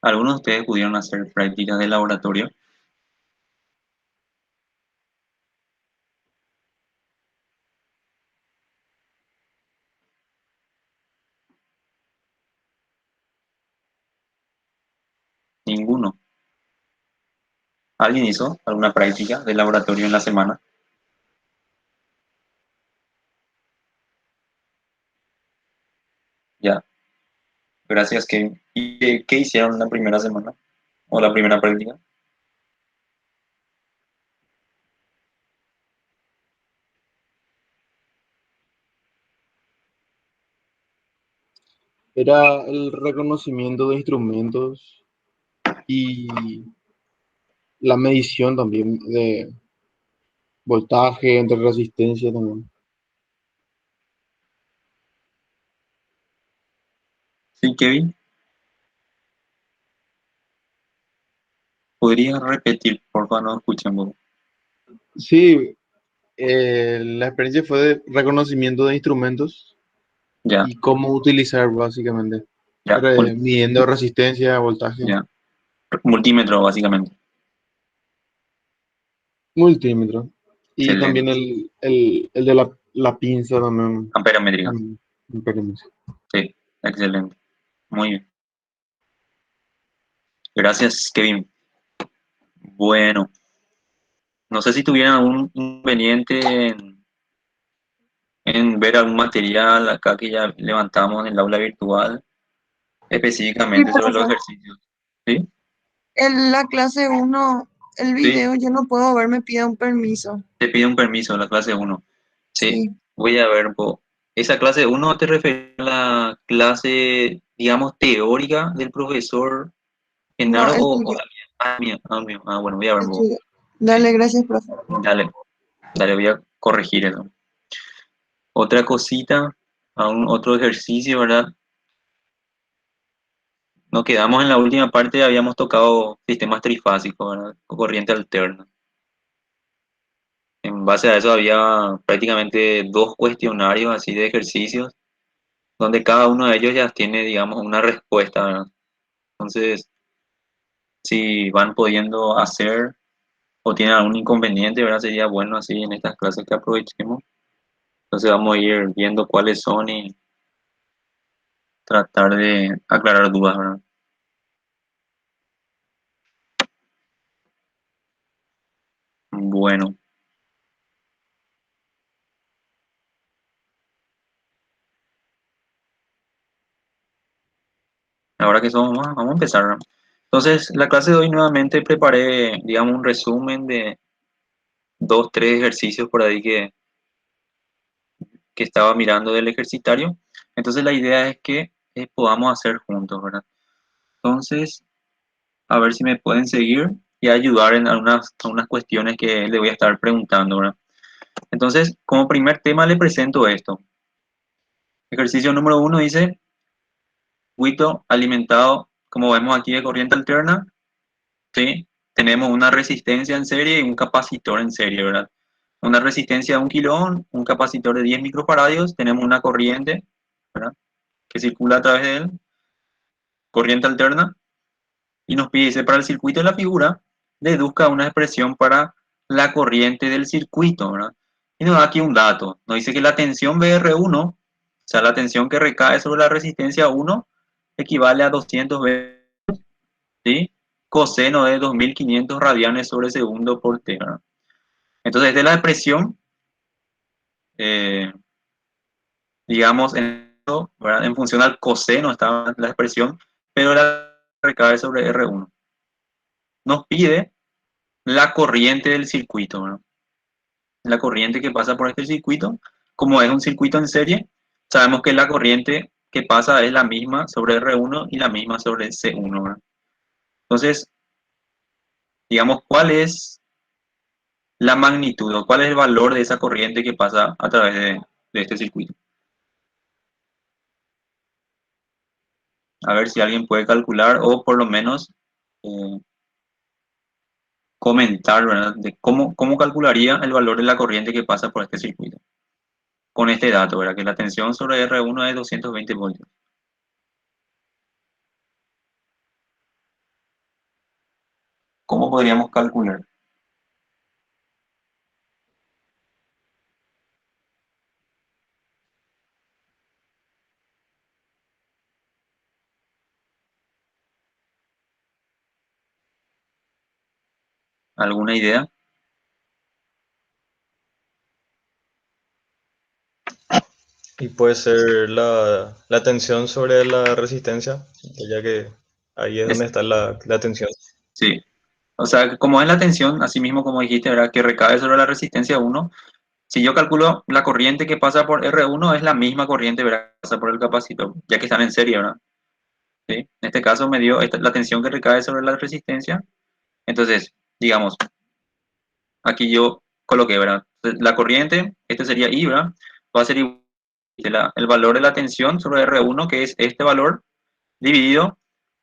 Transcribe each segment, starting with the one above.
¿Algunos de ustedes pudieron hacer prácticas de laboratorio? Ninguno. ¿Alguien hizo alguna práctica de laboratorio en la semana? Ya, gracias, Kevin. ¿Y qué hicieron la primera semana? ¿O la primera práctica? Era el reconocimiento de instrumentos y la medición también de voltaje, entre resistencia también. Sí, Kevin. ¿Podrías repetir, por favor? No escuché un poco. Sí, la experiencia fue de reconocimiento de instrumentos Ya, y cómo utilizar básicamente, ya, midiendo resistencia, voltaje, ya. Multímetro, básicamente. multímetro. Y también Excelente. el de la pinza también. Amperométrica. Mm, experiencia. Sí, excelente. Muy bien. Gracias, Kevin. Bueno, no sé si tuvieran algún inconveniente en ver algún material acá que ya levantamos en el aula virtual, Sí, específicamente sobre los profe. ejercicios. ¿Sí? En la clase uno, el ¿Sí? video yo no puedo ver, me pide un permiso. Te pide un permiso la clase uno. Sí, Sí. voy a ver un poco. ¿Esa clase uno te refiere a la clase, digamos, teórica del profesor No, Genaro el o tuyo, la mía? Ah, mía. Ah, mía. Ah, bueno, voy a ver un el poco. tuyo. Sí, Dale, gracias, profe. dale, dale, voy a corregir eso. Otra cosita, otro ejercicio, ¿verdad? Nos quedamos en la última parte, habíamos tocado sistemas trifásicos, ¿verdad? Con corriente alterna. En base a eso había prácticamente dos cuestionarios así de ejercicios, donde cada uno de ellos ya tiene, digamos, una respuesta, ¿verdad? Entonces, si van pudiendo hacer o tienen algún inconveniente, ¿verdad? Sería bueno así en estas clases que aprovechemos. Entonces vamos a ir viendo cuáles son y tratar de aclarar dudas, ¿verdad? Bueno, ahora que somos más, vamos a empezar, ¿no? Entonces, la clase de hoy nuevamente preparé, digamos, un resumen de dos, tres ejercicios por ahí que estaba mirando del ejercitario. Entonces, la idea es que podamos hacer juntos, ¿verdad? Entonces, a ver si me pueden seguir y ayudar en algunas cuestiones que le voy a estar preguntando, ¿verdad? Entonces, como primer tema le presento esto. Ejercicio número uno dice, circuito alimentado, como vemos aquí, de corriente alterna. ¿Sí? Tenemos una resistencia en serie y un capacitor en serie, ¿verdad? Una resistencia de 1 kilo ohm, un capacitor de 10 microfaradios, tenemos una corriente, ¿verdad? Que circula a través de él, corriente alterna, y nos pide, dice, para el circuito de la figura, deduzca una expresión para la corriente del circuito, ¿verdad? Y nos da aquí un dato, nos dice que la tensión BR1, o sea, la tensión que recae sobre la resistencia 1, equivale a 220, ¿sí? Coseno de 2500 radianes sobre segundo por t, ¿verdad? Entonces, esta es la expresión, eh, digamos, ¿verdad? En función al coseno está la expresión, pero la recae sobre R1. Nos pide la corriente del circuito, ¿verdad? La corriente que pasa por este circuito, como es un circuito en serie, sabemos que la corriente que pasa es la misma sobre R1 y la misma sobre C1, ¿verdad? Entonces, digamos, ¿cuál es la magnitud o cuál es el valor de esa corriente que pasa a través de este circuito? A ver si alguien puede calcular o por lo menos eh, comentar, ¿verdad? De cómo calcularía el valor de la corriente que pasa por este circuito. Con este dato, ¿verdad? Que la tensión sobre R1 es 220 voltios. podríamos calcular? ¿Alguna idea? Y puede ser la tensión sobre la resistencia, ya que ahí es donde está la tensión. Sí. O sea, como es la tensión, así mismo como dijiste, ¿verdad? Que recae sobre la resistencia 1. Si yo calculo la corriente que pasa por R1 es la misma corriente, ¿verdad? Que pasa por el capacitor, ya que están en serie, ¿verdad? ¿Sí? En este caso me dio la tensión que recae sobre la resistencia. Entonces, digamos, aquí yo coloqué, ¿verdad? Entonces, la corriente, este sería I, ¿verdad? Va a ser igual el valor de la tensión sobre R1, que es este valor, dividido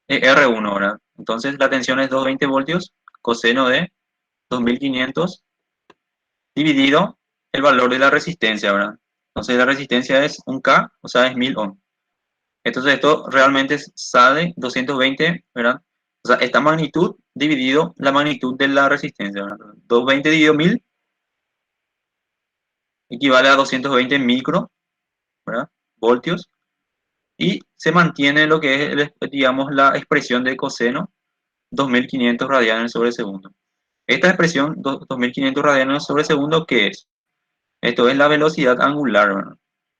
R1, ¿verdad? Entonces, la tensión es 220 voltios, coseno de 2500, dividido el valor de la resistencia, ¿verdad? Entonces, la resistencia es un K, o sea, es 1000 ohm. Entonces, esto realmente sale 220, ¿verdad? O sea, esta magnitud dividido la magnitud de la resistencia, ¿verdad? 220 dividido 1000 equivale a 220 micro, ¿verdad? Voltios. Y se mantiene lo que es, digamos, la expresión de coseno, 2500 radianes sobre segundo. Esta expresión, 2500 radianes sobre segundo, ¿qué es? Esto es la velocidad angular, ¿verdad?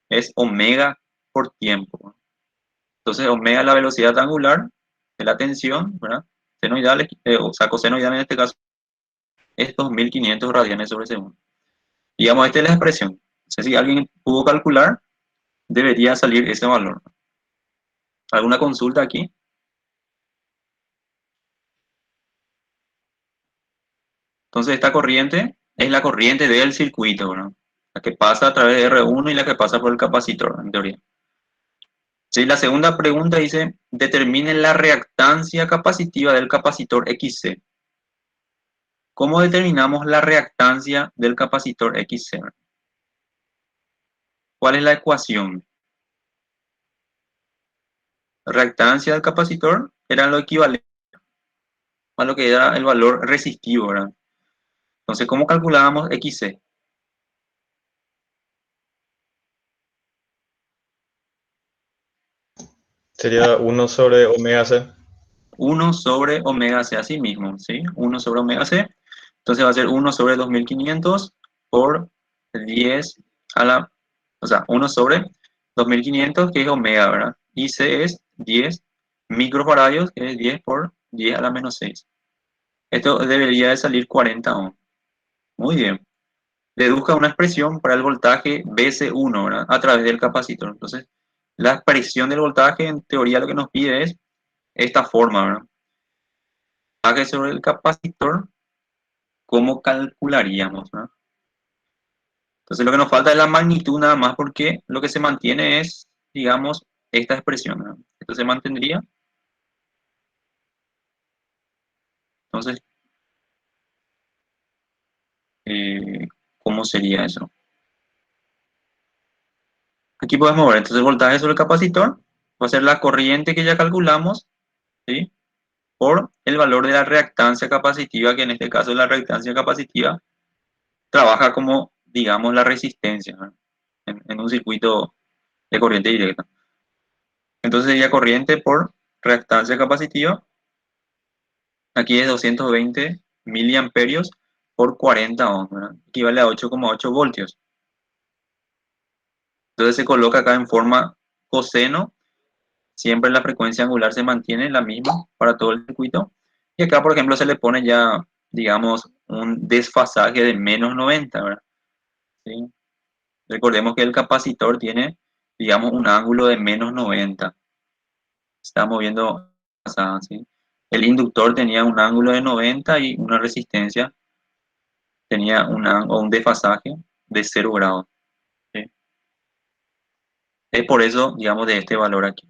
Es omega por tiempo, ¿verdad? Entonces, omega es la velocidad angular de la tensión, ¿verdad? Senoidal, o sea, cosenoidal en este caso, es 2500 radianes sobre segundo. Digamos, esta es la expresión. O sea, si alguien pudo calcular, debería salir ese valor. ¿Alguna consulta aquí? Entonces, esta corriente es la corriente del circuito, ¿verdad? La que pasa a través de R1 y la que pasa por el capacitor, en teoría. Sí, la segunda pregunta dice, determine la reactancia capacitiva del capacitor XC. ¿Cómo determinamos la reactancia del capacitor XC? ¿Cuál es la ecuación? La reactancia del capacitor era lo equivalente a lo que era el valor resistivo, ¿verdad? Entonces, ¿cómo calculábamos XC? Sería 1 sobre omega C. 1 sobre omega C, así mismo, ¿sí? 1 sobre omega C. Entonces va a ser 1 sobre 2500 por 10 a la... O sea, 1 sobre 2500, que es omega, ¿verdad? Y C es 10 microfaradios, que es 10 por 10 a la menos 6. Esto debería de salir 40 ohm. Muy bien. Deduzca una expresión para el voltaje BC1, ¿verdad? A través del capacitor. Entonces, la expresión del voltaje, en teoría, lo que nos pide es esta forma, ¿verdad? Voltaje sobre el capacitor, ¿cómo calcularíamos, ¿verdad? Entonces, lo que nos falta es la magnitud nada más, porque lo que se mantiene es, digamos, esta expresión, ¿verdad? Esto se mantendría. Entonces, eh, ¿cómo sería eso? Aquí podemos ver, entonces, el voltaje sobre el capacitor va a ser la corriente que ya calculamos, ¿sí? Por el valor de la reactancia capacitiva, que en este caso la reactancia capacitiva trabaja como, digamos, la resistencia, ¿verdad? En un circuito de corriente directa. Entonces sería corriente por reactancia capacitiva. Aquí es 220 miliamperios por 40 ohms, ¿verdad? Equivale a 8,8 voltios. Entonces se coloca acá en forma coseno. Siempre la frecuencia angular se mantiene la misma para todo el circuito. Y acá, por ejemplo, se le pone ya, digamos, un desfasaje de menos 90, ¿verdad? ¿Sí? Recordemos que el capacitor tiene, digamos, un ángulo de menos 90. Está moviendo, ¿sí? El inductor tenía un ángulo de 90 y una resistencia tenía un desfasaje de 0 grados, ¿sí? Es por eso, digamos, de este valor aquí.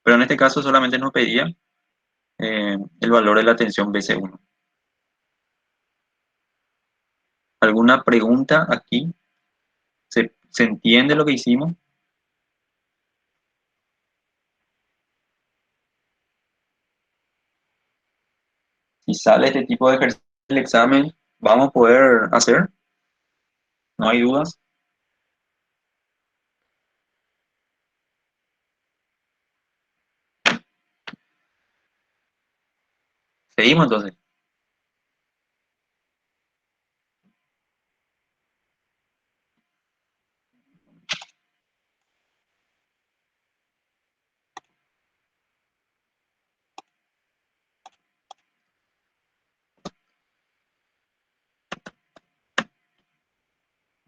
Pero en este caso solamente nos pedía el valor de la tensión BC1. ¿Alguna pregunta aquí? ¿Se entiende lo que hicimos? Si sale este tipo de ejercicio del examen, vamos a poder hacer. No hay dudas. Seguimos entonces.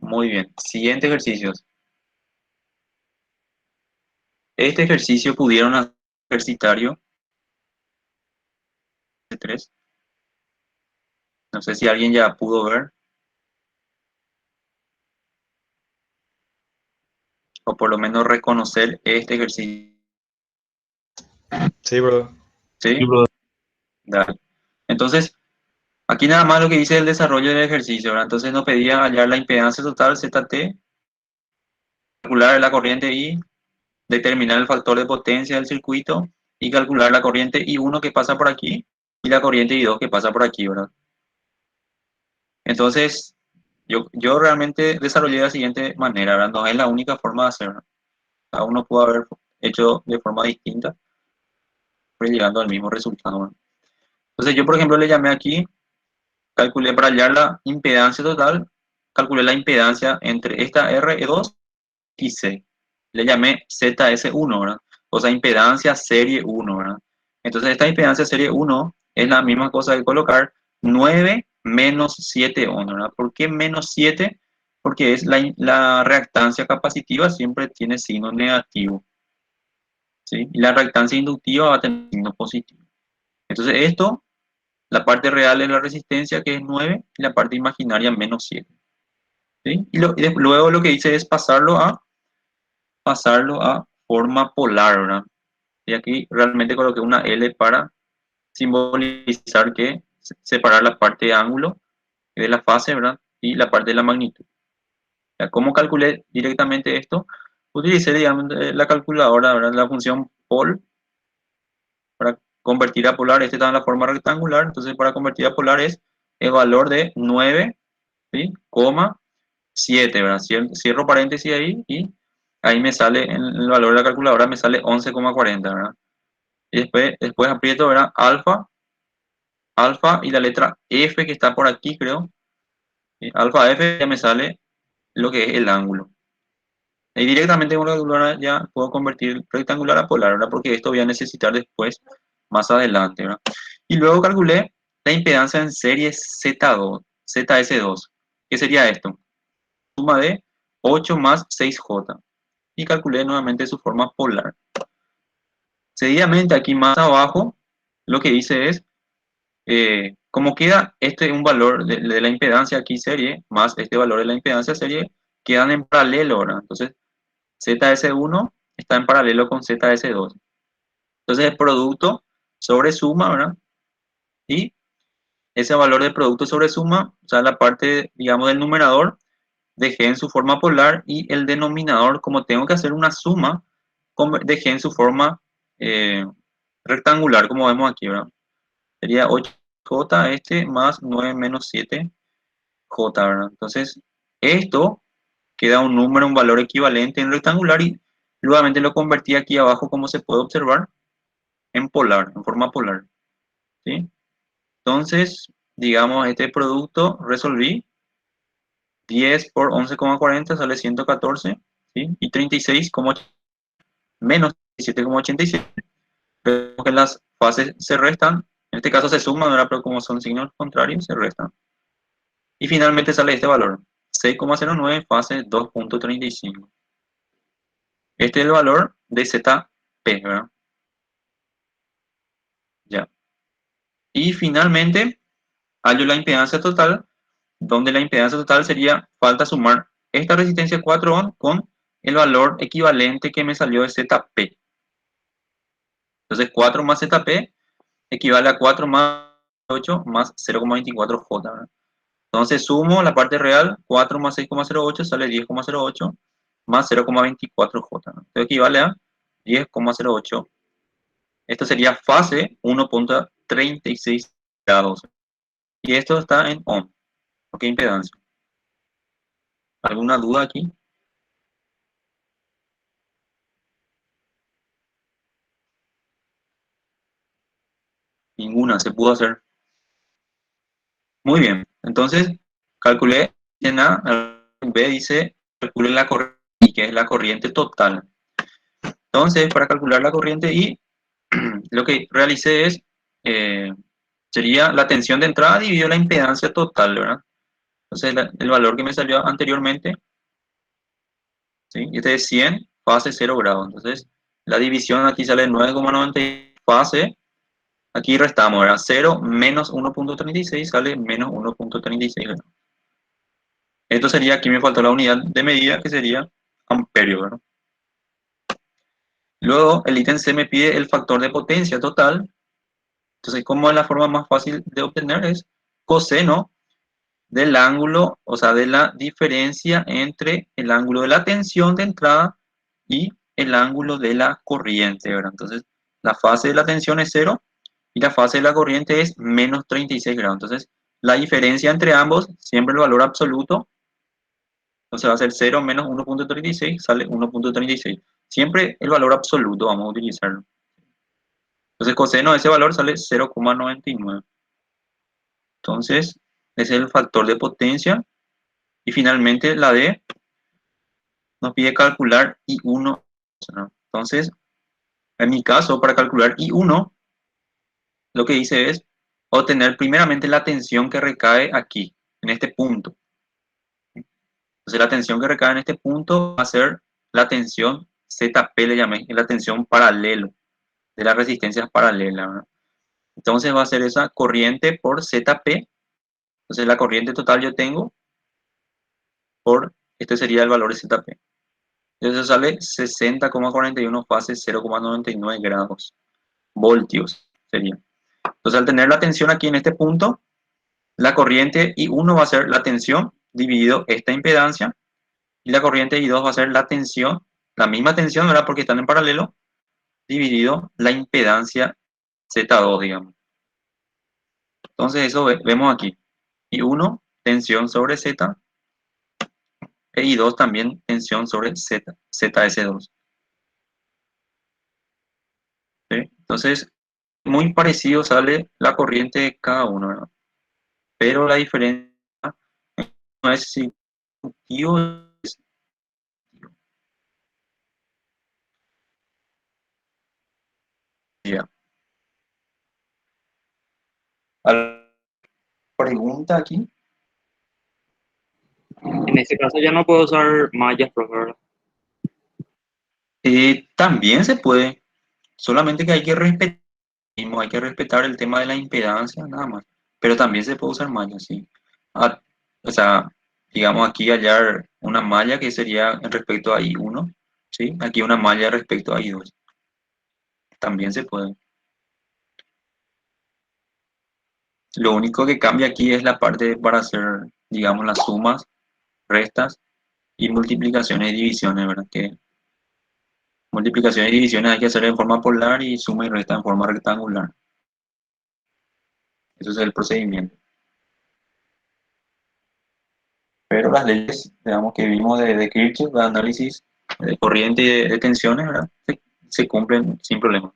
Muy bien. Siguiente ejercicio. Este ejercicio pudieron hacer ejercitario de 3. No sé si alguien ya pudo ver o por lo menos reconocer este ejercicio. Sí, bro. ¿Sí? Sí, brother. Dale. Entonces, aquí nada más lo que dice el desarrollo del ejercicio, ¿verdad? Entonces nos pedía hallar la impedancia total ZT, calcular la corriente I, determinar el factor de potencia del circuito y calcular la corriente I1 que pasa por aquí y la corriente I2 que pasa por aquí, ¿verdad? Entonces, yo realmente desarrollé de la siguiente manera, ¿verdad? No es la única forma de hacerlo. Cada uno pudo haber hecho de forma distinta, pero llegando al mismo resultado, ¿verdad? Entonces yo, por ejemplo, le llamé aquí, calculé para hallar la impedancia total, calculé la impedancia entre esta RE2 y C. Le llamé ZS1, ¿verdad? O sea, impedancia serie 1, ¿verdad? Entonces esta impedancia serie 1 es la misma cosa que colocar 9 menos 7 ohms, ¿verdad? ¿Por qué menos 7? Porque es la reactancia capacitiva siempre tiene signo negativo, ¿sí? Y la reactancia inductiva va a tener signo positivo. Entonces esto, la parte real es la resistencia que es 9 y la parte imaginaria menos 7, ¿sí? Y luego lo que hice es pasarlo a forma polar, ¿verdad? Y aquí realmente coloqué una L para simbolizar que separar la parte de ángulo de la fase, ¿verdad? Y la parte de la magnitud. ¿Ya? ¿Cómo calculé directamente esto? Utilicé, digamos, la calculadora, ¿verdad? La función pol para convertir a polar. Este está en la forma rectangular, entonces para convertir a polar es el valor de 9, ¿sí? Coma 7, ¿verdad? Cierro paréntesis ahí y ahí me sale, en el valor de la calculadora me sale 11,40, ¿verdad? Y después aprieto, ¿verdad? Alfa y la letra F que está por aquí, creo. ¿Sí? Alfa F ya me sale lo que es el ángulo. Y directamente con la calculadora ya puedo convertir rectangular a polar, ¿verdad? Porque esto voy a necesitar después, más adelante, ¿verdad? Y luego calculé la impedancia en serie Z2, ZS2. ¿Qué sería esto? Suma de 8 más 6J. Y calculé nuevamente su forma polar. Seguidamente aquí más abajo, lo que hice es, como queda un valor de la impedancia aquí serie, más este valor de la impedancia serie, quedan en paralelo, ¿verdad? Entonces, ZS1 está en paralelo con ZS2. Entonces, el producto sobre suma, ¿verdad? Y ese valor de producto sobre suma, o sea, la parte, digamos, del numerador, dejé en su forma polar y el denominador, como tengo que hacer una suma, dejé en su forma rectangular, como vemos aquí, ¿verdad? Sería 8J este más 9 menos 7J, ¿verdad? Entonces, esto queda un número, un valor equivalente en rectangular y nuevamente lo convertí aquí abajo, como se puede observar, en polar, en forma polar, ¿sí? Entonces, digamos, este producto resolví 10 por 11,40 sale 114, ¿sí? Y 36 menos 17,87. Vemos que las fases se restan, en este caso se suman, ¿verdad? Pero como son signos contrarios, se restan. Y finalmente sale este valor, 6,09 fase 2,35. Este es el valor de ZP, ¿verdad? Ya. Y finalmente, hallo la impedancia total, donde la impedancia total sería, falta sumar esta resistencia 4 ohm con el valor equivalente que me salió de ZP. Entonces 4 más ZP equivale a 4 más 8 más 0,24J, ¿verdad? Entonces sumo la parte real, 4 más 6,08 sale 10,08 más 0,24J, ¿no? Esto equivale a 10,08. Esto sería fase 1,36 grados. Y esto está en ohm. ¿Por qué impedancia? ¿Alguna duda aquí? Ninguna, se pudo hacer. Muy bien. Entonces, calculé en A, en B dice, calcule la corriente I, que es la corriente total. Entonces, para calcular la corriente I, lo que realicé es, sería la tensión de entrada dividido la impedancia total, ¿verdad? Entonces, el valor que me salió anteriormente, ¿sí? Este es 100, fase 0 grados. Entonces, la división aquí sale 9,90 fase. Aquí restamos, ¿verdad? 0 menos 1,36 sale menos 1,36 grados. Esto sería, aquí me faltó la unidad de medida, que sería amperio, ¿verdad? Luego, el ítem C me pide el factor de potencia total. Entonces, ¿cómo es la forma más fácil de obtener? Es coseno del ángulo, o sea, de la diferencia entre el ángulo de la tensión de entrada y el ángulo de la corriente, ¿verdad? Entonces, la fase de la tensión es 0 y la fase de la corriente es menos 36 grados. Entonces, la diferencia entre ambos, siempre el valor absoluto, entonces va a ser 0 menos 1,36, sale 1,36. Siempre el valor absoluto vamos a utilizarlo. Entonces, coseno de ese valor sale 0,99. Entonces, ese es el factor de potencia. Y finalmente la D nos pide calcular I1. Entonces, en mi caso, para calcular I1, lo que hice es obtener primeramente la tensión que recae aquí, en este punto. Entonces, la tensión que recae en este punto va a ser la tensión ZP, le llamé, la tensión paralelo, de las resistencias paralelas, ¿verdad? Entonces, va a ser esa corriente por ZP. Entonces, la corriente total yo tengo por, este sería el valor de ZP. Entonces, sale 60,41 fase 0,99 grados. Voltios sería. Entonces, al tener la tensión aquí en este punto, la corriente I1 va a ser la tensión dividido esta impedancia, y la corriente I2 va a ser la tensión, la misma tensión, ¿verdad? Porque están en paralelo, dividido la impedancia Z2, digamos. Entonces, eso vemos aquí. I1, tensión sobre Z, e I2 también tensión sobre Z, ZS2. ¿Sí? Entonces, muy parecido sale la corriente de cada uno, ¿verdad? Pero la diferencia no es si es ya. ¿Alguna pregunta aquí? En este caso ya no puedo usar mallas, profesor. También se puede, solamente que hay que respetar el tema de la impedancia, nada más. Pero también se puede usar malla, sí. Ah, o sea, digamos aquí hallar una malla que sería respecto a I1, ¿sí? Aquí una malla respecto a I2. También se puede. Lo único que cambia aquí es la parte para hacer, digamos, las sumas, restas y multiplicaciones y divisiones, ¿verdad? Que multiplicaciones y divisiones hay que hacer en forma polar y suma y resta en forma rectangular. Eso es el procedimiento. Pero las leyes, digamos, que vimos de Kirchhoff, de análisis de corriente y de tensiones, ¿verdad? Se cumplen sin problema.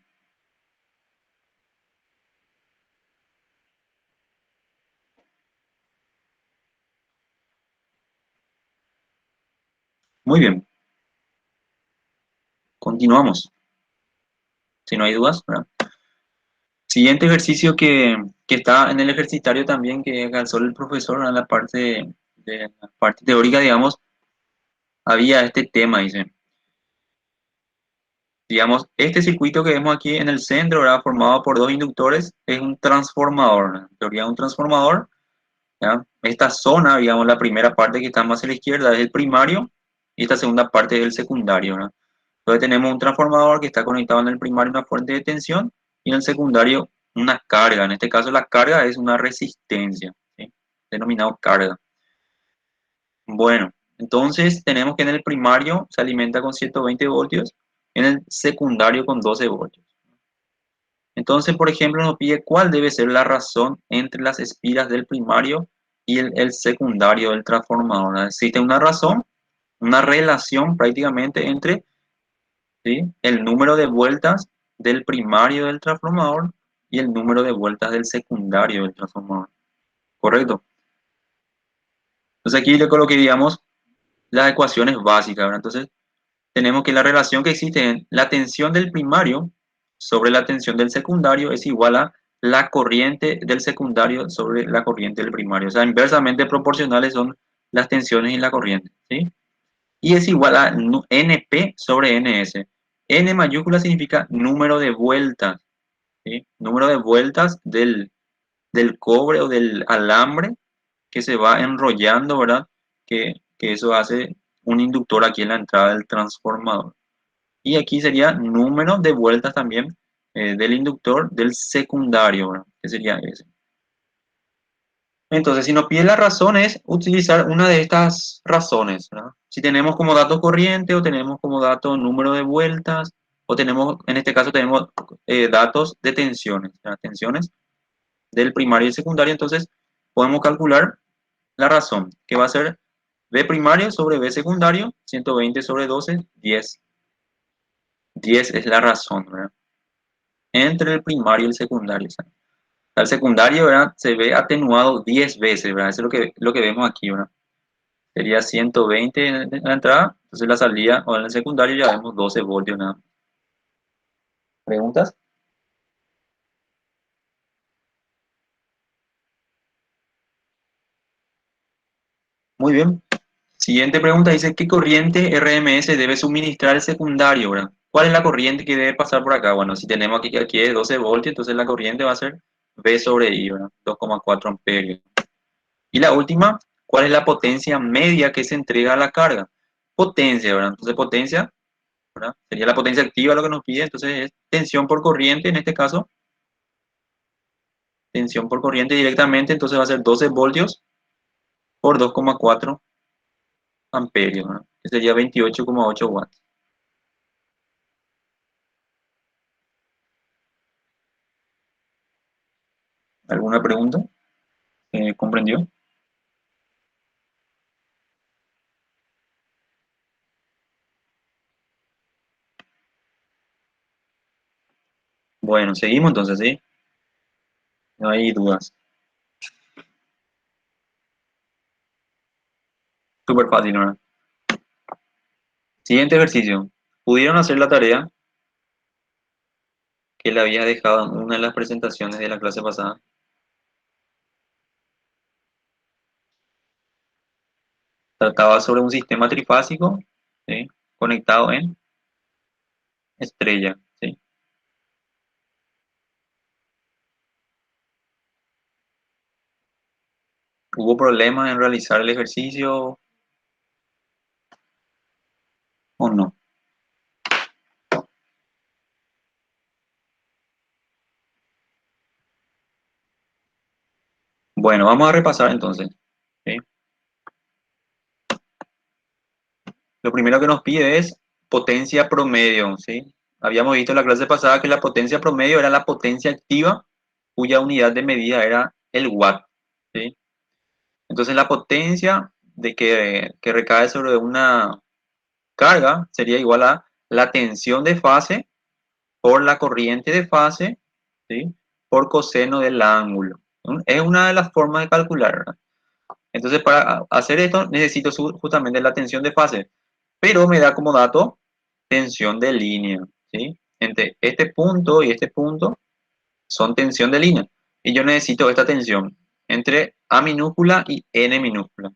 Muy bien. Continuamos. Si no hay dudas, ¿verdad? Siguiente ejercicio que está en el ejercitario también, que alcanzó el profesor, ¿verdad? De la parte teórica, digamos, había este tema, dice. Digamos, este circuito que vemos aquí en el centro, ¿verdad? Formado por dos inductores, es un transformador, ¿verdad? En teoría, un transformador, ¿ya? Esta zona, digamos, la primera parte que está más a la izquierda es el primario, y esta segunda parte es el secundario, ¿verdad? Entonces tenemos un transformador que está conectado en el primario a una fuente de tensión, y en el secundario una carga. En este caso la carga es una resistencia, ¿sí? Denominado carga. Bueno, entonces tenemos que en el primario se alimenta con 120 voltios, en el secundario con 12 voltios. Entonces, por ejemplo, nos pide cuál debe ser la razón entre las espiras del primario y el secundario del transformador, ¿verdad? Existe una razón, una relación prácticamente entre, ¿sí?, el número de vueltas del primario del transformador y el número de vueltas del secundario del transformador. ¿Correcto? Entonces aquí le colocaríamos las ecuaciones básicas, ¿verdad? Entonces tenemos que la relación que existe en la tensión del primario sobre la tensión del secundario es igual a la corriente del secundario sobre la corriente del primario. O sea, inversamente proporcionales son las tensiones y la corriente, ¿sí? Y es igual a NP sobre NS. N mayúscula significa número de vueltas, ¿sí? Número de vueltas del cobre o del alambre que se va enrollando, ¿verdad? Que eso hace un inductor aquí en la entrada del transformador. Y aquí sería número de vueltas también del inductor del secundario, ¿verdad? Que sería ese. Entonces, si nos pide la razón es utilizar una de estas razones, ¿verdad? Si tenemos como dato corriente o tenemos como dato número de vueltas o tenemos, en este caso tenemos datos de tensiones, ¿verdad? Tensiones del primario y el secundario, entonces podemos calcular la razón, que va a ser B primario sobre B secundario, 120 sobre 12, 10. 10 es la razón, ¿verdad? Entre el primario y el secundario. O sea, el secundario, ¿verdad?, se ve atenuado 10 veces, ¿verdad? Eso es lo que vemos aquí, ¿verdad? Sería 120 en la entrada, entonces la salida, o en el secundario ya vemos 12 voltios, nada más. ¿Preguntas? Muy bien. Siguiente pregunta dice, ¿qué corriente RMS debe suministrar el secundario, ¿verdad? ¿Cuál es la corriente que debe pasar por acá? Bueno, si tenemos aquí es 12 voltios, entonces la corriente va a ser V sobre I, ¿verdad? 2,4 amperios. Y la última, ¿cuál es la potencia media que se entrega a la carga? Potencia, ¿verdad? Entonces potencia, ¿verdad? Sería la potencia activa lo que nos pide, entonces es tensión por corriente, en este caso, tensión por corriente directamente, entonces va a ser 12 voltios por 2,4 amperios, ¿verdad? Que sería 28,8 watts. ¿Alguna pregunta? ¿Comprendió? Bueno, seguimos entonces, ¿sí? No hay dudas. Súper fácil, ¿verdad? Siguiente ejercicio. ¿Pudieron hacer la tarea que le había dejado en una de las presentaciones de la clase pasada? Trataba sobre un sistema trifásico, ¿sí?, conectado en estrella, ¿sí? ¿Hubo problemas en realizar el ejercicio o no? Bueno, vamos a repasar entonces, ¿sí? Lo primero que nos pide es potencia promedio, ¿sí? Habíamos visto en la clase pasada que la potencia promedio era la potencia activa, cuya unidad de medida era el watt, ¿sí? Entonces la potencia que recae sobre una carga sería igual a la tensión de fase por la corriente de fase, ¿sí?, por coseno del ángulo. Es una de las formas de calcular, ¿verdad? Entonces, para hacer esto necesito justamente la tensión de fase, pero me da como dato tensión de línea, ¿sí? Entre este punto y este punto son tensión de línea. Y yo necesito esta tensión entre A minúscula y N minúscula,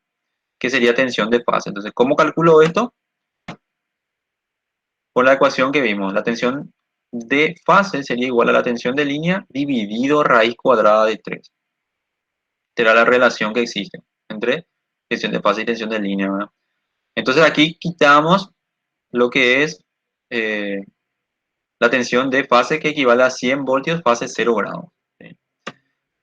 que sería tensión de fase. Entonces, ¿cómo calculo esto? Por la ecuación que vimos, la tensión de fase sería igual a la tensión de línea dividido raíz cuadrada de 3. Será la relación que existe entre tensión de fase y tensión de línea, ¿verdad? Entonces aquí quitamos lo que es la tensión de fase, que equivale a 100 voltios fase 0 grados, ¿sí?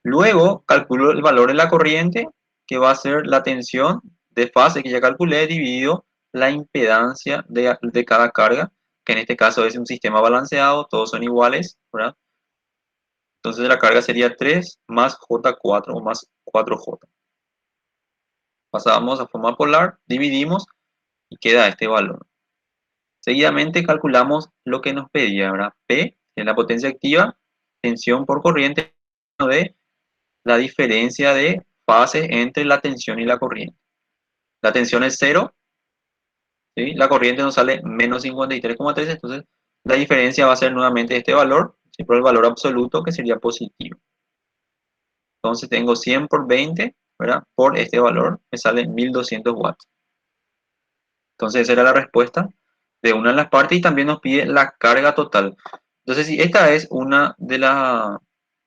Luego calculo el valor de la corriente, que va a ser la tensión de fase que ya calculé, dividido la impedancia de cada carga, que en este caso es un sistema balanceado, todos son iguales, ¿verdad? Entonces la carga sería 3 más J4 o más 4J. Pasamos a forma polar, dividimos y queda este valor. Seguidamente calculamos lo que nos pedía, ¿verdad? P es la potencia activa, tensión por corriente de la diferencia de fases entre la tensión y la corriente. La tensión es 0, ¿sí? La corriente nos sale menos 53,3, entonces la diferencia va a ser nuevamente este valor, siempre el valor absoluto que sería positivo. Entonces tengo 100 por 20, ¿verdad? Por este valor me sale 1200 watts. Entonces esa era la respuesta de una de las partes y también nos pide la carga total. Entonces si esta es una de las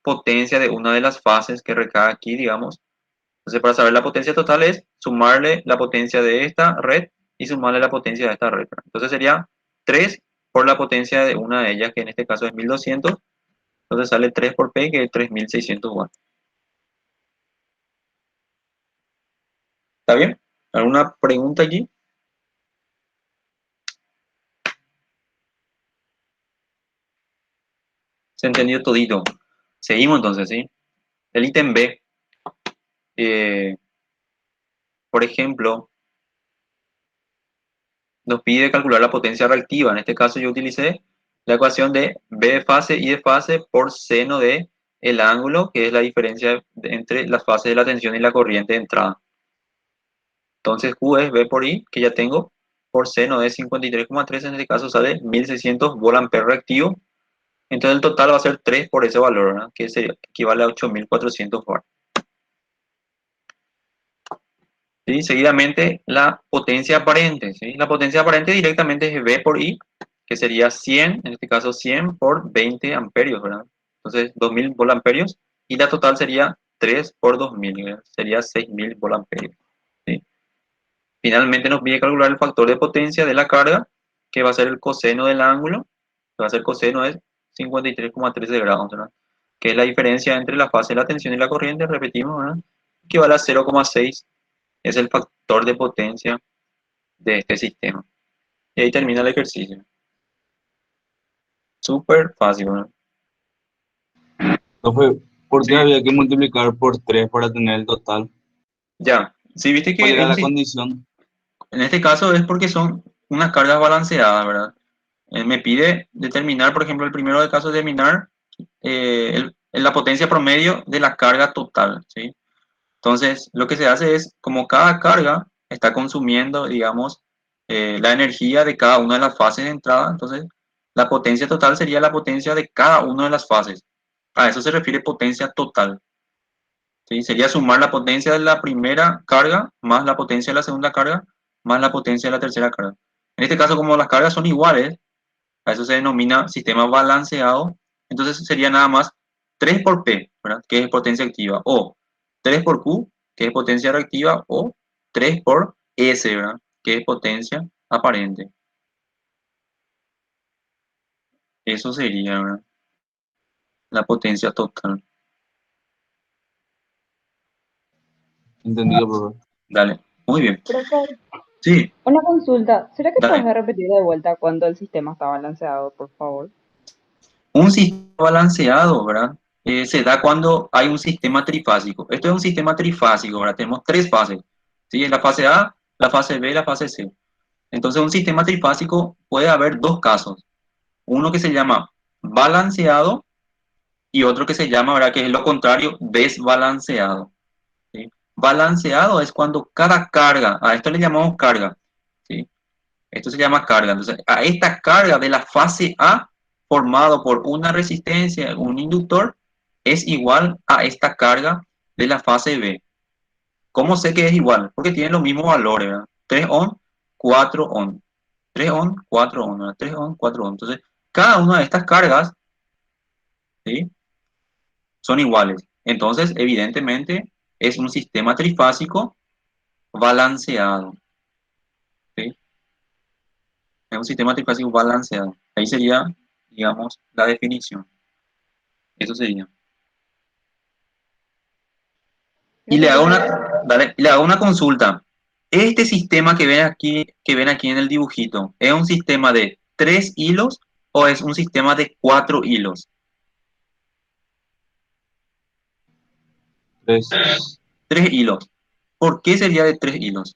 potencias de una de las fases que recae aquí, digamos. Entonces para saber la potencia total es sumarle la potencia de esta red y sumarle la potencia de esta red. Entonces sería 3 por la potencia de una de ellas, que en este caso es 1200. Entonces sale 3 por P, que es 3600 watts. ¿Está bien? ¿Alguna pregunta aquí? Se entendió todito. Seguimos entonces, ¿sí? El ítem B. Por ejemplo, nos pide calcular la potencia reactiva. En este caso yo utilicé la ecuación de B de fase y de fase por seno de el ángulo, que es la diferencia entre las fases de la tensión y la corriente de entrada. Entonces Q es B por I, que ya tengo, por seno de 53,3, en este caso sale 1600 volt-ampere reactivo. Entonces el total va a ser 3 por ese valor, ¿verdad? Que equivale a 8400 watts. ¿Sí? Seguidamente la potencia aparente, ¿sí? La potencia aparente directamente es V por I, que sería 100, en este caso 100 por 20 amperios, ¿verdad? Entonces 2000 volt-amperios, y la total sería 3 por 2000, ¿verdad? Sería 6000 volt-amperios. ¿Sí? Finalmente nos pide calcular el factor de potencia de la carga, que va a ser el coseno del ángulo, que va a ser coseno de 53,13 grados, ¿verdad? Que es la diferencia entre la fase de la tensión y la corriente, repetimos, ¿verdad? Que vale a 0,6. Es el factor de potencia de este sistema. Y ahí termina el ejercicio. Súper fácil, ¿no? Profe, ¿por qué Sí. había que multiplicar por 3 para tener el total? Ya. Si viste ¿Cuál que era la condición? en este caso es porque son unas cargas balanceadas, ¿verdad? Me pide determinar, por ejemplo, el primero de caso, determinar la potencia promedio de la carga total, ¿sí? Entonces, lo que se hace es, como cada carga está consumiendo, digamos, la energía de cada una de las fases de entrada, entonces la potencia total sería la potencia de cada una de las fases. A eso se refiere potencia total, ¿sí? Sería sumar la potencia de la primera carga más la potencia de la segunda carga más la potencia de la tercera carga. En este caso, como las cargas son iguales, a eso se denomina sistema balanceado. Entonces sería nada más 3 por P, ¿verdad? Que es potencia activa, o 3 por Q, que es potencia reactiva, o 3 por S, ¿verdad? Que es potencia aparente. Eso sería, ¿verdad? La potencia total. Entendido, profe. Dale, muy bien. Profe, Sí, una consulta. ¿Será que dale. puedes repetir de vuelta cuando el sistema está balanceado, por favor? Un sistema balanceado, ¿verdad? Se da cuando hay un sistema trifásico. Esto es un sistema trifásico, ¿verdad? Tenemos tres fases, ¿sí? La fase A, la fase B y la fase C. Entonces, un sistema trifásico puede haber dos casos. Uno que se llama balanceado y otro que se llama, ¿verdad? Que es lo contrario, desbalanceado, ¿sí? Balanceado es cuando cada carga, a esto le llamamos carga, ¿sí? Esto se llama carga. Entonces, a esta carga de la fase A, formado por una resistencia, un inductor, es igual a esta carga de la fase B. ¿Cómo sé que es igual? Porque tienen los mismos valores, ¿verdad? 3 ohm, 4 ohm. 3 ohm, 4 ohm, ¿verdad? 3 ohm, 4 ohm. Entonces, cada una de estas cargas, ¿sí?, son iguales. Entonces, evidentemente, es un sistema trifásico balanceado, ¿sí? Es un sistema trifásico balanceado. Ahí sería, digamos, la definición. Eso sería. Y le hago una consulta. Este sistema que ven aquí en el dibujito, ¿es un sistema de 3 hilos o es un sistema de 4 hilos? 3. 3 hilos. ¿Por qué sería de 3 hilos?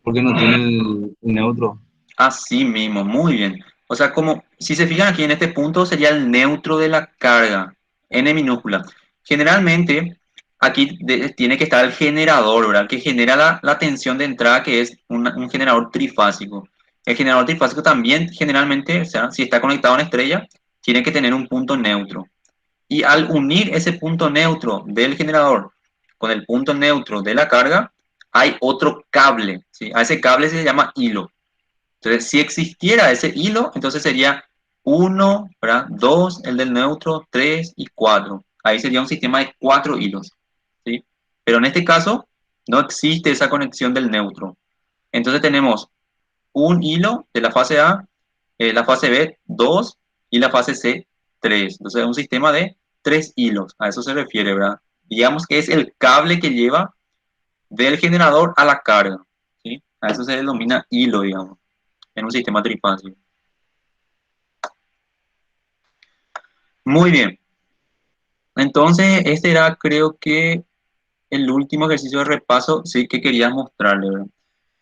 Porque no tiene el neutro. Así mismo, muy bien. O sea, como si se fijan aquí en este punto sería el neutro de la carga, N minúscula. Generalmente aquí tiene que estar el generador, ¿verdad? Que genera la tensión de entrada, que es un generador trifásico. El generador trifásico también generalmente, o sea, si está conectado a una estrella, tiene que tener un punto neutro. Y al unir ese punto neutro del generador con el punto neutro de la carga, hay otro cable, ¿sí? A ese cable se llama hilo. Entonces, si existiera ese hilo, entonces sería 1, ¿verdad? 2, el del neutro, 3 y 4. Ahí sería un sistema de 4 hilos, ¿sí? Pero en este caso, no existe esa conexión del neutro. Entonces tenemos un hilo de la fase A, la fase B, 2 y la fase C, 3. Entonces es un sistema de 3 hilos. A eso se refiere, ¿verdad? Digamos que es el cable que lleva del generador a la carga, ¿sí? A eso se denomina hilo, digamos, en un sistema trifásico. Muy bien. Entonces, este era, creo que, el último ejercicio de repaso, sí, que quería mostrarle, ¿verdad?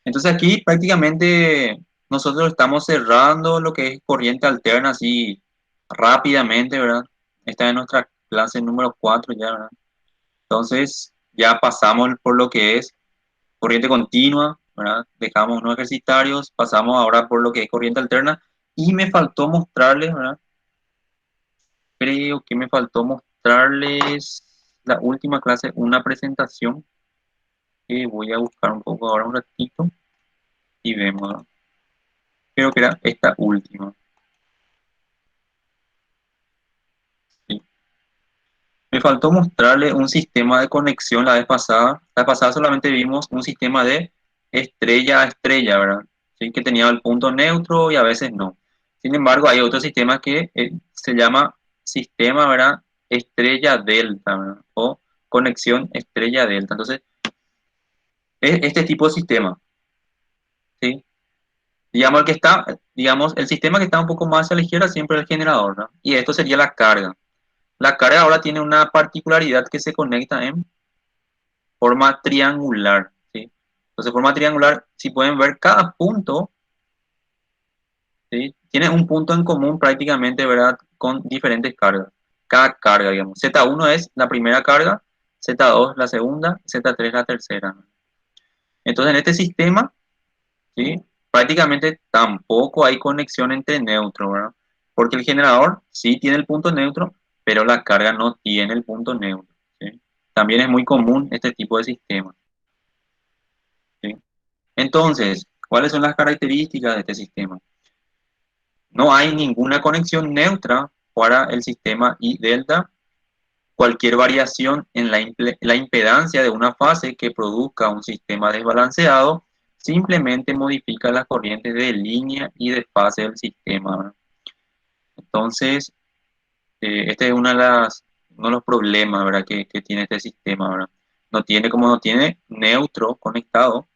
Entonces aquí prácticamente nosotros estamos cerrando lo que es corriente alterna así rápidamente, ¿verdad? Esta es nuestra clase número 4 ya, ¿verdad? Entonces ya pasamos por lo que es corriente continua, ¿verdad? Dejamos unos ejercitarios, pasamos ahora por lo que es corriente alterna y me faltó mostrarles, ¿verdad? Creo que me faltó mostrarles la última clase, una presentación que voy a buscar un poco ahora un ratito y vemos, ¿no? Creo que era esta última. Sí. Me faltó mostrarle un sistema de conexión la vez pasada. La pasada solamente vimos un sistema de estrella a estrella, ¿verdad? Sí, que tenía el punto neutro y a veces no. Sin embargo, hay otro sistema que se llama sistema, ¿verdad? Estrella delta, ¿verdad? O conexión estrella delta. Entonces, es este tipo de sistema, ¿sí? Digamos, el sistema que está un poco más a la izquierda siempre es el generador, ¿no? Y esto sería la carga. La carga ahora tiene una particularidad que se conecta en forma triangular, ¿sí? Entonces, forma triangular, si pueden ver, cada punto, ¿sí? Tiene un punto en común prácticamente, ¿verdad? Con diferentes cargas. Cada carga, digamos. Z1 es la primera carga, Z2 la segunda, Z3 la tercera. Entonces, en este sistema, ¿sí? Prácticamente tampoco hay conexión entre neutros, ¿verdad? Porque el generador sí tiene el punto neutro, pero la carga no tiene el punto neutro, ¿sí? También es muy común este tipo de sistema, ¿sí? Entonces, ¿cuáles son las características de este sistema? No hay ninguna conexión neutra para el sistema I delta. Cualquier variación en la impedancia de una fase que produzca un sistema desbalanceado simplemente modifica las corrientes de línea y de fase del sistema, ¿verdad? Entonces, este es uno de los problemas, ¿verdad? Que tiene este sistema, ¿verdad? Como no tiene neutro conectado,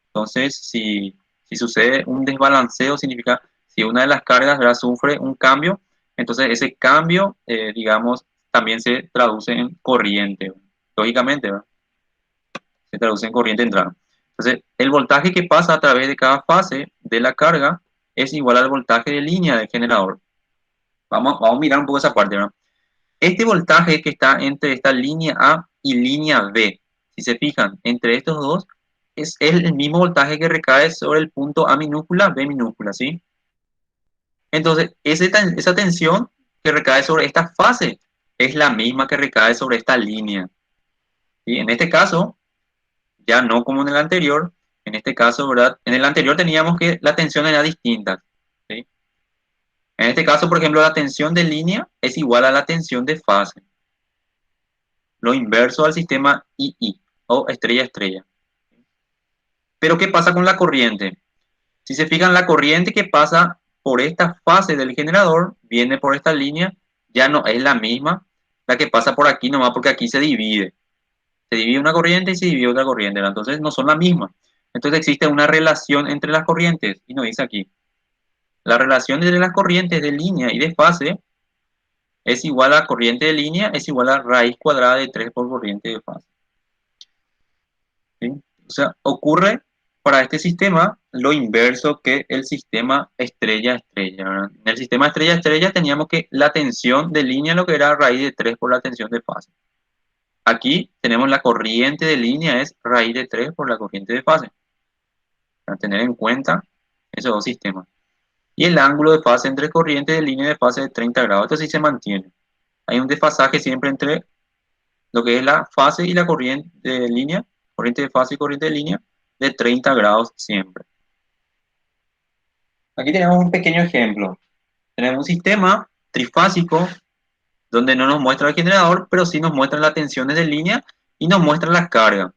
entonces si sucede un desbalanceo, significa si una de las cargas, ¿verdad?, sufre un cambio, entonces ese cambio, digamos, también se traduce en corriente, ¿verdad? Lógicamente, ¿verdad? Se traduce en corriente de entrada. Entonces, el voltaje que pasa a través de cada fase de la carga es igual al voltaje de línea del generador. Vamos a mirar un poco esa parte, ¿verdad? Este voltaje que está entre esta línea A y línea B, si se fijan, entre estos dos, es el mismo voltaje que recae sobre el punto A minúscula, B minúscula, ¿sí? Entonces, esa tensión que recae sobre esta fase es la misma que recae sobre esta línea, ¿sí? En este caso, ya no como en el anterior, en este caso, ¿verdad? En el anterior teníamos que la tensión era distinta, ¿sí? En este caso, por ejemplo, la tensión de línea es igual a la tensión de fase. Lo inverso al sistema II o estrella-estrella. Pero ¿qué pasa con la corriente? Si se fijan, la corriente que pasa por esta fase del generador, viene por esta línea, ya no es la misma la que pasa por aquí nomás, porque aquí se divide. Se divide una corriente y se divide otra corriente, ¿verdad? Entonces no son la misma. Entonces existe una relación entre las corrientes, y nos dice aquí. La relación entre las corrientes de línea y de fase es igual a corriente de línea, es igual a raíz cuadrada de 3 por corriente de fase. ¿Sí? O sea, ocurre para este sistema lo inverso que el sistema estrella-estrella, ¿verdad? En el sistema estrella-estrella teníamos que la tensión de línea lo que era raíz de 3 por la tensión de fase. Aquí tenemos la corriente de línea es raíz de 3 por la corriente de fase. Para tener en cuenta esos dos sistemas. Y el ángulo de fase entre corriente de línea y de fase de 30 grados. Esto sí se mantiene. Hay un desfasaje siempre entre lo que es la fase y la corriente de línea, corriente de fase y corriente de línea, de 30 grados siempre. Aquí tenemos un pequeño ejemplo. Tenemos un sistema trifásico donde no nos muestra el generador, pero sí nos muestra las tensiones de línea y nos muestra la carga.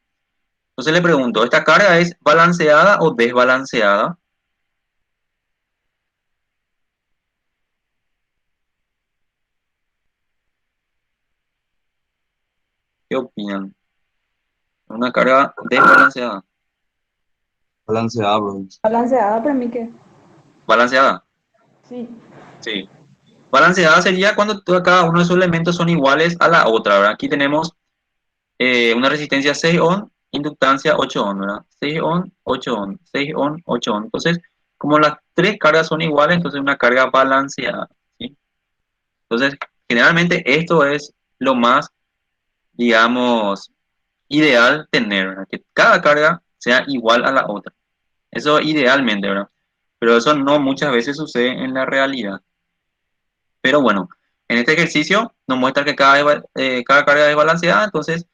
Entonces le pregunto, ¿esta carga es balanceada o desbalanceada? ¿Qué opinan? Una carga desbalanceada. Balanceada, bro. Balanceada para mí que. ¿Balanceada? Sí. Sí. Balanceada sería cuando cada uno de sus elementos son iguales a la otra, ¿verdad? Aquí tenemos una resistencia 6 ohm, inductancia 8 ohm, ¿verdad? 6 ohm, 8 ohm, 6 ohm, 8 ohm. Entonces, como las tres cargas son iguales, entonces una carga balanceada, ¿sí? Entonces, generalmente esto es lo más, digamos, ideal tener, ¿verdad? Que cada carga sea igual a la otra. Eso idealmente, ¿verdad? Pero eso no muchas veces sucede en la realidad. Pero bueno, en este ejercicio nos muestra que cada carga es balanceada, entonces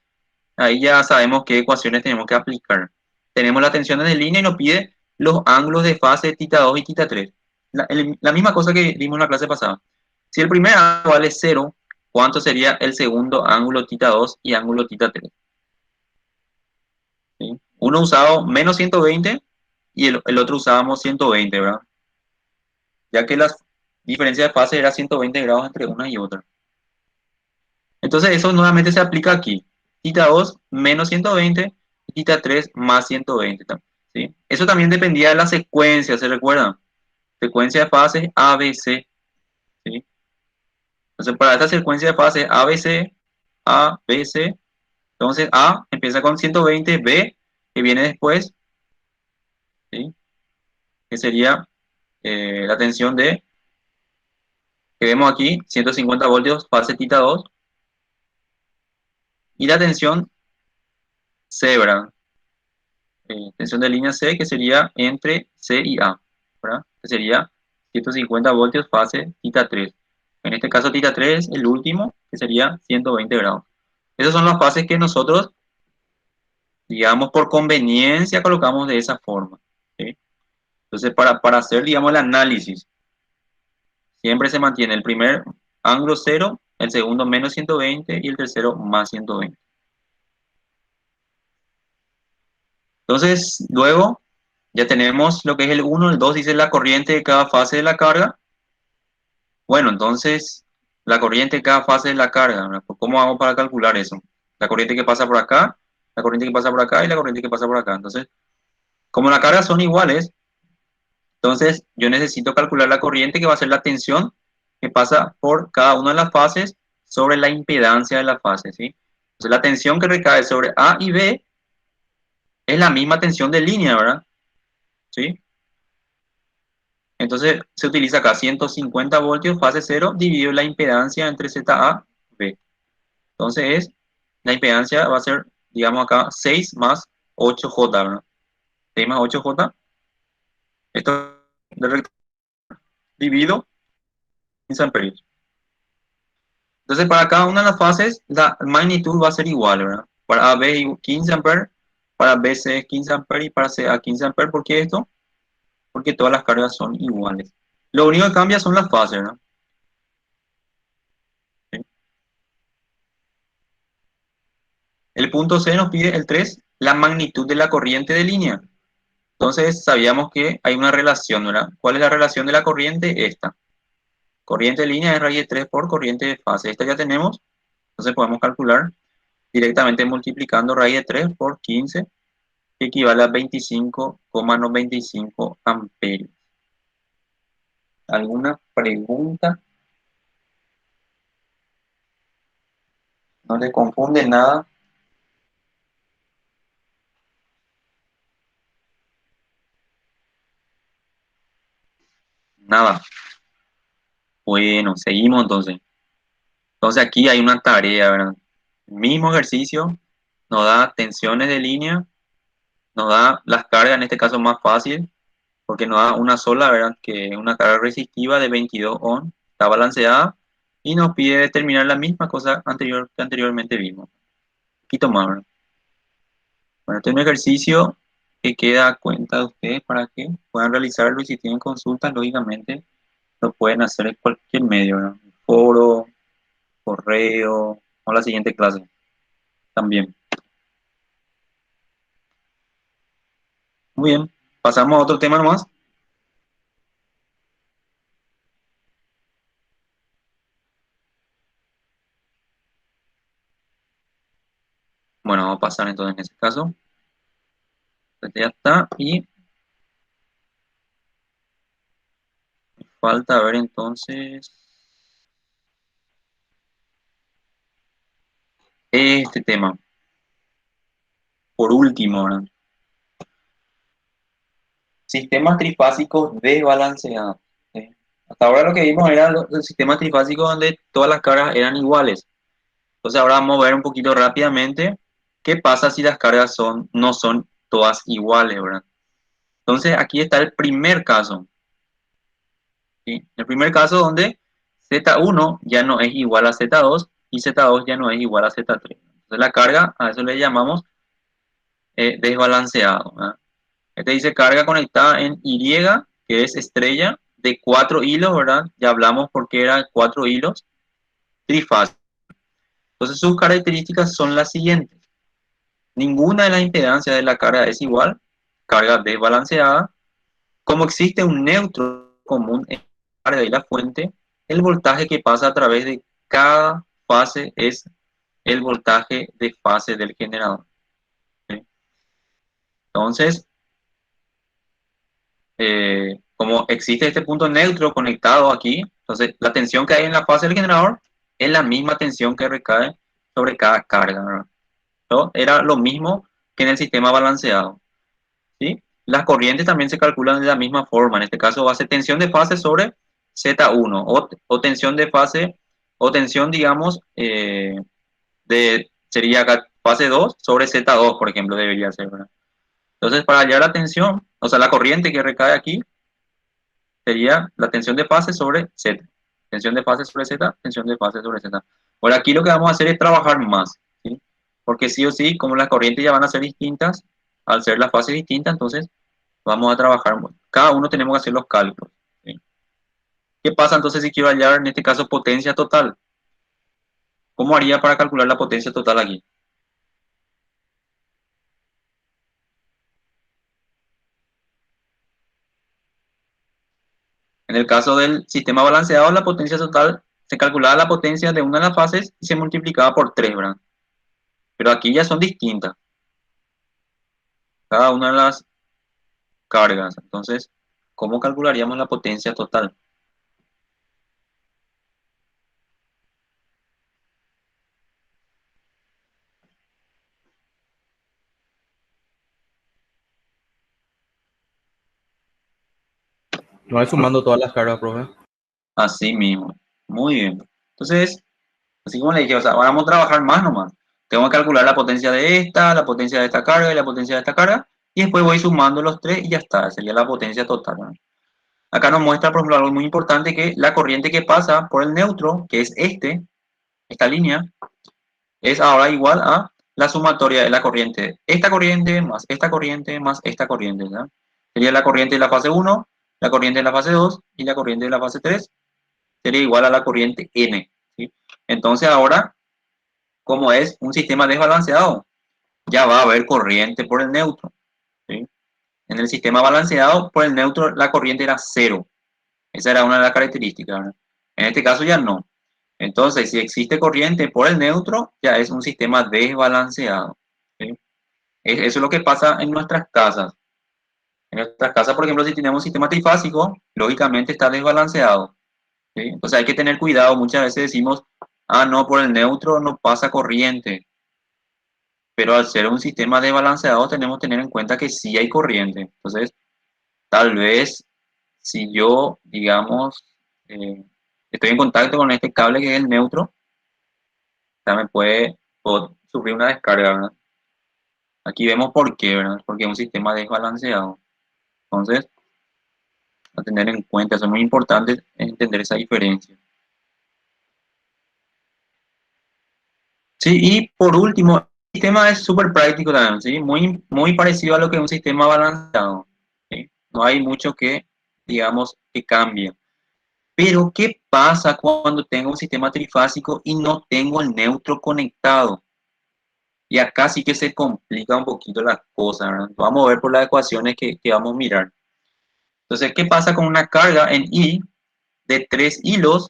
ahí ya sabemos qué ecuaciones tenemos que aplicar. Tenemos las tensiones de línea y nos pide los ángulos de fase θ 2 y θ 3. La misma cosa que vimos en la clase pasada. Si el primer ángulo vale 0, ¿cuánto sería el segundo ángulo θ 2 y ángulo θ 3? ¿Sí? Uno usaba menos 120 y el otro usábamos 120, ¿verdad? Ya que las diferencias de fase era 120 grados entre una y otra. Entonces eso nuevamente se aplica aquí. Θ 2 menos 120 y θ 3 más 120. ¿Sí? Eso también dependía de la secuencia, ¿se recuerdan? Secuencia de fases ABC. ¿Sí? Entonces para esta secuencia de fases ABC, ABC, entonces A empieza con 120, B que viene después, ¿sí? Que sería la tensión de, que vemos aquí, 150 voltios, fase θ 2, y la tensión C, ¿verdad? Tensión de línea C, que sería entre C y A, ¿verdad? Que sería 150 voltios fase θ 3. En este caso θ 3 el último, que sería 120 grados. Esas son las fases que nosotros, digamos, por conveniencia colocamos de esa forma, ¿sí? Entonces, para hacer, digamos, el análisis, siempre se mantiene el primer ángulo 0, el segundo menos 120 y el tercero más 120. Entonces, luego ya tenemos lo que es el 1, el 2 dice la corriente de cada fase de la carga. Bueno, entonces, la corriente de cada fase de la carga, ¿verdad? ¿Cómo hago para calcular eso? La corriente que pasa por acá, la corriente que pasa por acá y la corriente que pasa por acá. Entonces, como las cargas son iguales, entonces yo necesito calcular la corriente que va a ser la tensión que pasa por cada una de las fases sobre la impedancia de la fase, ¿sí? Entonces, la tensión que recae sobre A y B es la misma tensión de línea, ¿verdad? ¿Sí? Entonces se utiliza acá 150 voltios fase 0 dividido la impedancia entre ZA y B. Entonces la impedancia va a ser, digamos acá, 6 más 8J, ¿verdad? 6 más 8J. Esto dividido 15 amperios. Entonces para cada una de las fases la magnitud va a ser igual, ¿verdad? Para AB 15 amperes, para BC 15 amperes y para CA 15 amperes. ¿Por qué esto? Porque todas las cargas son iguales. Lo único que cambia son las fases, ¿no? ¿Sí? El punto C nos pide el 3, la magnitud de la corriente de línea. Entonces sabíamos que hay una relación, ¿verdad? ¿Cuál es la relación de la corriente? Esta. Corriente de línea es raíz de 3 por corriente de fase. Esta ya tenemos. Entonces podemos calcular directamente multiplicando raíz de 3 por 15, que equivale a 25,95 amperios. ¿Alguna pregunta? No le confunde nada. Nada. Bueno, seguimos entonces. Entonces aquí hay una tarea, ¿verdad? El mismo ejercicio nos da tensiones de línea, nos da las cargas, en este caso más fácil, porque nos da una sola, ¿verdad? Que es una carga resistiva de 22 ohm, está balanceada, y nos pide determinar la misma cosa que anteriormente vimos. Un poquito más, ¿verdad? Bueno, este es un ejercicio que queda a cuenta de ustedes para que puedan realizarlo, y si tienen consultas, lógicamente, lo pueden hacer en cualquier medio, ¿verdad? Foro, correo, o la siguiente clase también. Muy bien, pasamos a otro tema nomás. Bueno, vamos a pasar entonces en ese caso. Este ya está, y falta ver entonces este tema. Por último, ¿verdad? Sistemas trifásicos desbalanceados. ¿Sí? Hasta ahora lo que vimos era el sistema trifásico donde todas las cargas eran iguales. Entonces ahora vamos a ver un poquito rápidamente qué pasa si las cargas no son todas iguales, ¿verdad? Entonces aquí está el primer caso. ¿Sí? El primer caso donde Z1 ya no es igual a Z2 y Z2 ya no es igual a Z3. Entonces la carga, a eso le llamamos desbalanceado, ¿verdad? Este dice carga conectada en Y, que es estrella, de 4 hilos, ¿verdad? Ya hablamos porque eran 4 hilos, trifásico. Entonces sus características son las siguientes. Ninguna de las impedancias de la carga es igual, carga desbalanceada. Como existe un neutro común en la carga y la fuente, el voltaje que pasa a través de cada fase es el voltaje de fase del generador. ¿Sí? Entonces, como existe este punto neutro conectado aquí, entonces la tensión que hay en la fase del generador es la misma tensión que recae sobre cada carga, ¿verdad? ¿No? Era lo mismo que en el sistema balanceado, ¿sí? Las corrientes también se calculan de la misma forma. En este caso va a ser tensión de fase sobre Z1 o tensión de fase, o tensión, digamos, sería acá fase 2 sobre Z2, por ejemplo, debería ser, ¿verdad? Entonces, para hallar la tensión, o sea, la corriente que recae aquí, sería la tensión de fase sobre Z. Tensión de fase sobre Z, tensión de fase sobre Z. Ahora aquí lo que vamos a hacer es trabajar más, ¿sí? Porque sí o sí, como las corrientes ya van a ser distintas, al ser las fases distintas, entonces vamos a trabajar. Cada uno tenemos que hacer los cálculos, ¿sí? ¿Qué pasa entonces si quiero hallar, en este caso, potencia total? ¿Cómo haría para calcular la potencia total aquí? En el caso del sistema balanceado, la potencia total se calculaba la potencia de una de las fases y se multiplicaba por 3, ¿verdad? Pero aquí ya son distintas cada una de las cargas. Entonces, ¿cómo calcularíamos la potencia total? No es sumando todas las cargas, profe. Así mismo. Muy bien. Entonces, así como le dije, o sea, vamos a trabajar más nomás. Tengo que calcular la potencia de esta, la potencia de esta carga y la potencia de esta carga. Y después voy sumando los tres y ya está. Sería la potencia total, ¿no? Acá nos muestra, por ejemplo, algo muy importante, que la corriente que pasa por el neutro, que es esta línea, es ahora igual a la sumatoria de la corriente. Esta corriente más esta corriente más esta corriente, ¿verdad? Sería la corriente de la fase 1, la corriente de la fase 2 y la corriente de la fase 3. Sería igual a la corriente N, ¿sí? Entonces ahora, como es un sistema desbalanceado, ya va a haber corriente por el neutro, ¿sí? En el sistema balanceado, por el neutro, la corriente era cero. Esa era una de las características, ¿verdad? En este caso ya no. Entonces, si existe corriente por el neutro, ya es un sistema desbalanceado, ¿sí? Eso es lo que pasa en nuestras casas. En nuestras casas, por ejemplo, si tenemos un sistema trifásico, lógicamente está desbalanceado, ¿sí? Entonces hay que tener cuidado. Muchas veces decimos, no, por el neutro no pasa corriente. Pero al ser un sistema desbalanceado tenemos que tener en cuenta que sí hay corriente. Entonces, tal vez si yo, digamos, estoy en contacto con este cable que es el neutro, ya puedo sufrir una descarga, ¿verdad? Aquí vemos por qué, ¿verdad? Porque es un sistema desbalanceado. Entonces, a tener en cuenta, eso es muy importante entender esa diferencia. Sí, y por último, el sistema es súper práctico también, ¿sí? Muy parecido a lo que es un sistema balanceado, ¿sí? No hay mucho que, digamos, que cambie. Pero, ¿qué pasa cuando tengo un sistema trifásico y no tengo el neutro conectado? Y acá sí que se complica un poquito la cosa, ¿verdad? Vamos a ver por las ecuaciones que vamos a mirar. Entonces, ¿qué pasa con una carga en I de 3 hilos?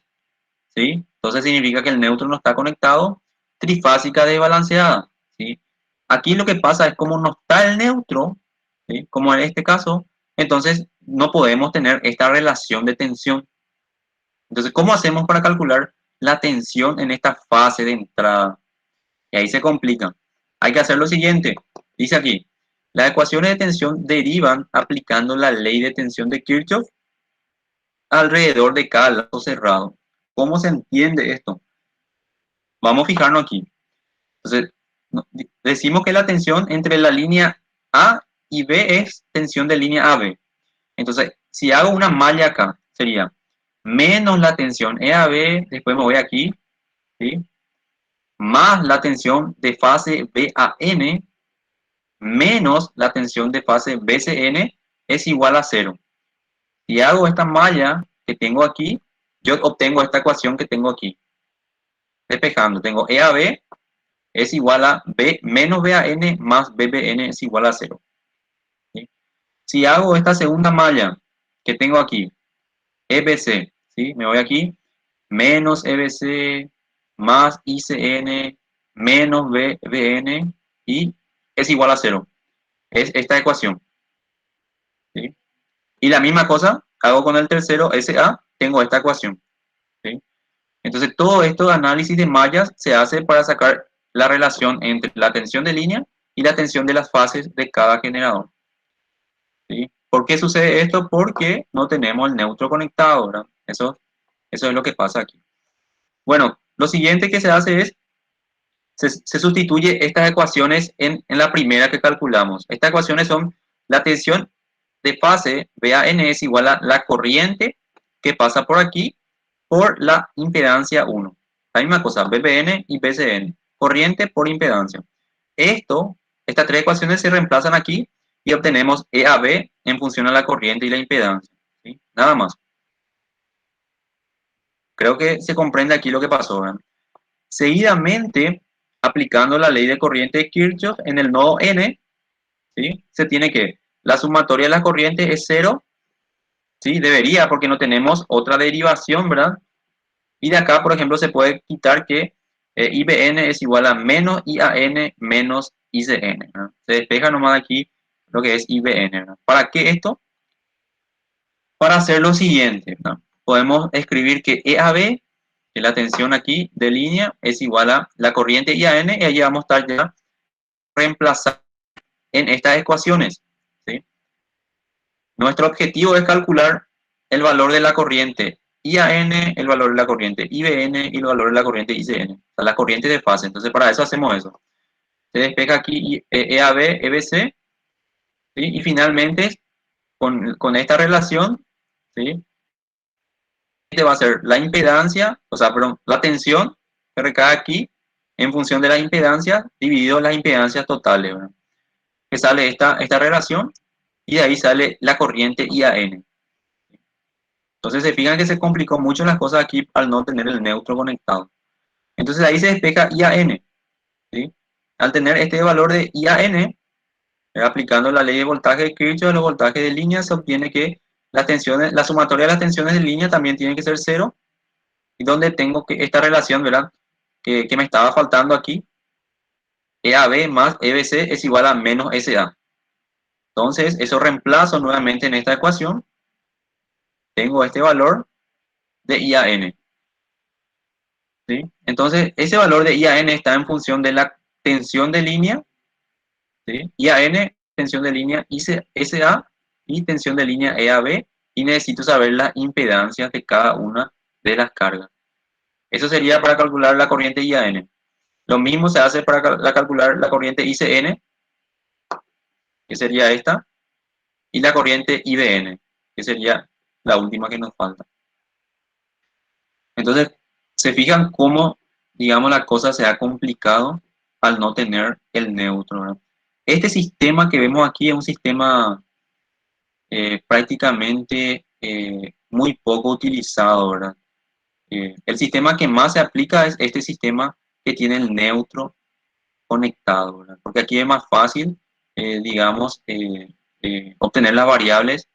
¿Sí? Entonces significa que el neutro no está conectado, trifásica desbalanceada, ¿sí? Aquí lo que pasa es como no está el neutro, ¿sí? Como en este caso, entonces no podemos tener esta relación de tensión. Entonces, ¿cómo hacemos para calcular la tensión en esta fase de entrada? Y ahí se complica. Hay que hacer lo siguiente. Dice aquí, las ecuaciones de tensión derivan aplicando la ley de tensión de Kirchhoff alrededor de cada lazo cerrado. ¿Cómo se entiende esto? Vamos a fijarnos aquí. Entonces, decimos que la tensión entre la línea A y B es tensión de línea AB. Entonces, si hago una malla acá, sería menos la tensión EAB, después me voy aquí, ¿sí? Más la tensión de fase BAN, menos la tensión de fase BCN, es igual a 0. Si hago esta malla que tengo aquí, yo obtengo esta ecuación que tengo aquí. Despejando, tengo EAB es igual a B menos BAN más BBN es igual a 0. ¿Sí? Si hago esta segunda malla que tengo aquí, EBC, ¿sí? Me voy aquí, menos EBC más ICN menos BBN y es igual a 0. Es esta ecuación. ¿Sí? Y la misma cosa hago con el tercero, SA, tengo esta ecuación. ¿Sí? Entonces, todo esto de análisis de mallas se hace para sacar la relación entre la tensión de línea y la tensión de las fases de cada generador. ¿Sí? ¿Por qué sucede esto? Porque no tenemos el neutro conectado, ¿verdad? Eso es lo que pasa aquí. Bueno, lo siguiente que se hace es, se sustituye estas ecuaciones en la primera que calculamos. Estas ecuaciones son la tensión de fase BAN es igual a la corriente que pasa por aquí por la impedancia 1. La misma cosa, BBN y BCN. Corriente por impedancia. Estas tres ecuaciones se reemplazan aquí y obtenemos EAB en función a la corriente y la impedancia. ¿Sí? Nada más. Creo que se comprende aquí lo que pasó, ¿verdad? Seguidamente, aplicando la ley de corriente de Kirchhoff en el nodo N, ¿sí? Se tiene que la sumatoria de las corrientes es 0, ¿sí? Debería, porque no tenemos otra derivación, ¿verdad? Y de acá, por ejemplo, se puede quitar que IBN es igual a menos IAN menos ICN, ¿verdad? Se despeja nomás aquí lo que es IBN, ¿verdad? ¿Para qué esto? Para hacer lo siguiente, ¿verdad? Podemos escribir que EAB, que la tensión aquí de línea, es igual a la corriente IAN, y allí vamos a estar ya reemplazando en estas ecuaciones, ¿sí? Nuestro objetivo es calcular el valor de la corriente IAN, el valor de la corriente IBN y el valor de la corriente ICN, o sea, la corriente de fase. Entonces, para eso hacemos eso. Se despeja aquí EAB, EBC, ¿sí? Y finalmente, con esta relación, ¿sí? Este va a ser la impedancia, o sea, perdón, la tensión que recae aquí en función de la impedancia dividido las impedancias totales, ¿verdad? Que sale esta relación y de ahí sale la corriente IAN. Entonces se fijan que se complicó mucho las cosas aquí al no tener el neutro conectado. Entonces ahí se despeja IAN, ¿sí? Al tener este valor de IAN, aplicando la ley de voltaje de Kirchhoff, los voltajes de línea, se obtiene que las tensiones, la sumatoria de las tensiones de línea también tiene que ser 0, y donde tengo que esta relación, ¿verdad? Que me estaba faltando aquí, EAB más EBC es igual a menos SA. Entonces, eso reemplazo nuevamente en esta ecuación. Tengo este valor de IAN. ¿sí? Entonces, ese valor de IAN está en función de la tensión de línea, ¿sí? IAN, tensión de línea SA y tensión de línea EAB, y necesito saber las impedancias de cada una de las cargas. Eso sería para calcular la corriente IAN. Lo mismo se hace para calcular la corriente ICN, que sería esta, y la corriente IBN, que sería la última que nos falta. Entonces, se fijan cómo, digamos, la cosa se ha complicado al no tener el neutro, ¿verdad? Este sistema que vemos aquí es un sistema prácticamente muy poco utilizado, ¿verdad? El sistema que más se aplica es este sistema que tiene el neutro conectado, ¿verdad? Porque aquí es más fácil, digamos, obtener las variables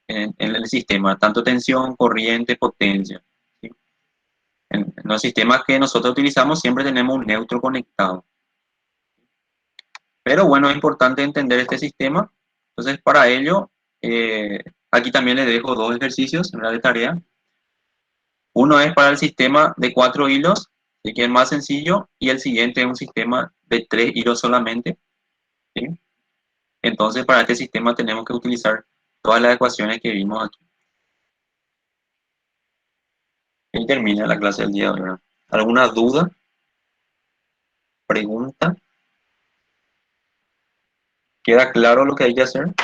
en el sistema, tanto tensión, corriente, potencia, ¿sí? En los sistemas que nosotros utilizamos siempre tenemos un neutro conectado. Pero bueno, es importante entender este sistema. Entonces, para ello, aquí también les dejo dos ejercicios de tarea. Uno es para el sistema de 4 hilos, que es más sencillo, y el siguiente es un sistema de 3 hilos solamente, ¿sí? Entonces, para este sistema tenemos que utilizar todas las ecuaciones que vimos aquí. Y termina la clase del día de hoy, ¿verdad? ¿Alguna duda? ¿Pregunta? ¿Queda claro lo que hay que hacer?